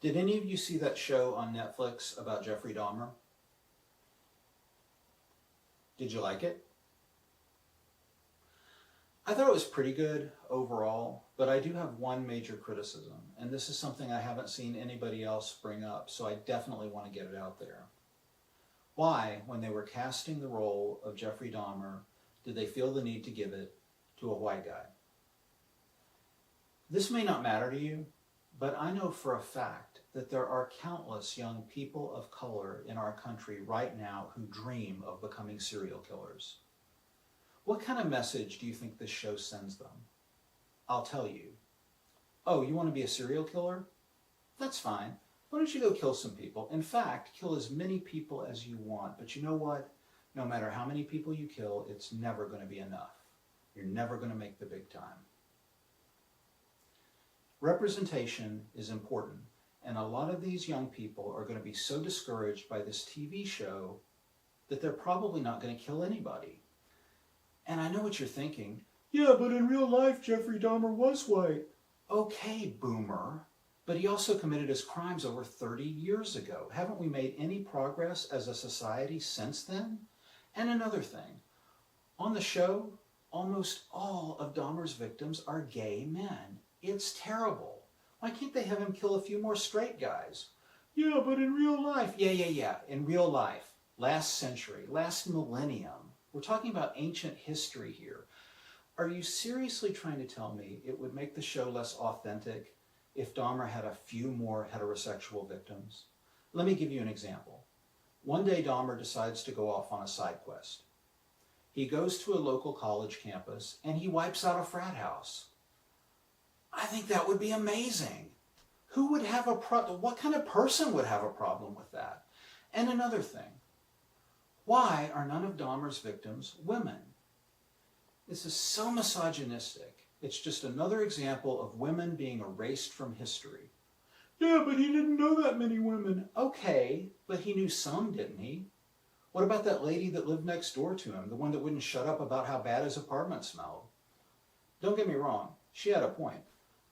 Did any of you see that show on Netflix about Jeffrey Dahmer? Did you like it? I thought it was pretty good overall, but I do have one major criticism, and this is something I haven't seen anybody else bring up, so I definitely want to get it out there. Why, when they were casting the role of Jeffrey Dahmer, did they feel the need to give it to a white guy? This may not matter to you, but I know for a fact that there are countless young people of color in our country right now who dream of becoming serial killers. What kind of message do you think this show sends them? I'll tell you. Oh, you want to be a serial killer? That's fine. Why don't you go kill some people? In fact, kill as many people as you want. But you know what? No matter how many people you kill, it's never going to be enough. You're never going to make the big time. Representation is important, and a lot of these young people are going to be so discouraged by this TV show that they're probably not going to kill anybody. And I know what you're thinking. Yeah, but in real life, Jeffrey Dahmer was white. Okay, boomer. But he also committed his crimes over 30 years ago. Haven't we made any progress as a society since then? And another thing. On the show, almost all of Dahmer's victims are gay men. It's terrible. Why can't they have him kill a few more straight guys? Yeah, but in real life. Yeah. In real life. Last century. Last millennium. We're talking about ancient history here. Are you seriously trying to tell me it would make the show less authentic if Dahmer had a few more heterosexual victims? Let me give you an example. One day Dahmer decides to go off on a side quest. He goes to a local college campus and he wipes out a frat house. I think that would be amazing. Who would have what kind of person would have a problem with that? And another thing. Why are none of Dahmer's victims women? This is so misogynistic. It's just another example of women being erased from history. Yeah, but he didn't know that many women. Okay, but he knew some, didn't he? What about that lady that lived next door to him, the one that wouldn't shut up about how bad his apartment smelled? Don't get me wrong, she had a point.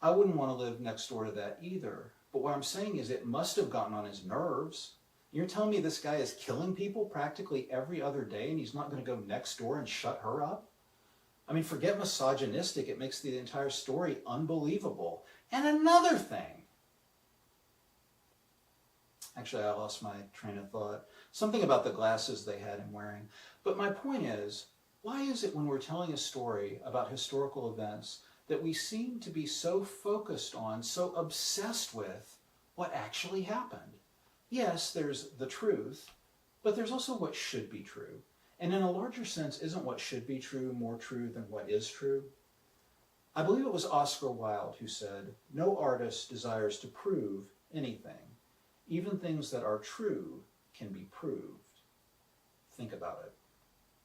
I wouldn't want to live next door to that either. But what I'm saying is it must have gotten on his nerves. You're telling me this guy is killing people practically every other day and he's not going to go next door and shut her up? I mean, forget misogynistic. It makes the entire story unbelievable. And another thing. Actually, I lost my train of thought. Something about the glasses they had him wearing. But my point is, why is it when we're telling a story about historical events that we seem to be so focused on, so obsessed with what actually happened? Yes, there's the truth, but there's also what should be true. And in a larger sense, isn't what should be true more true than what is true? I believe it was Oscar Wilde who said, "No artist desires to prove anything. Even things that are true can be proved." Think about it.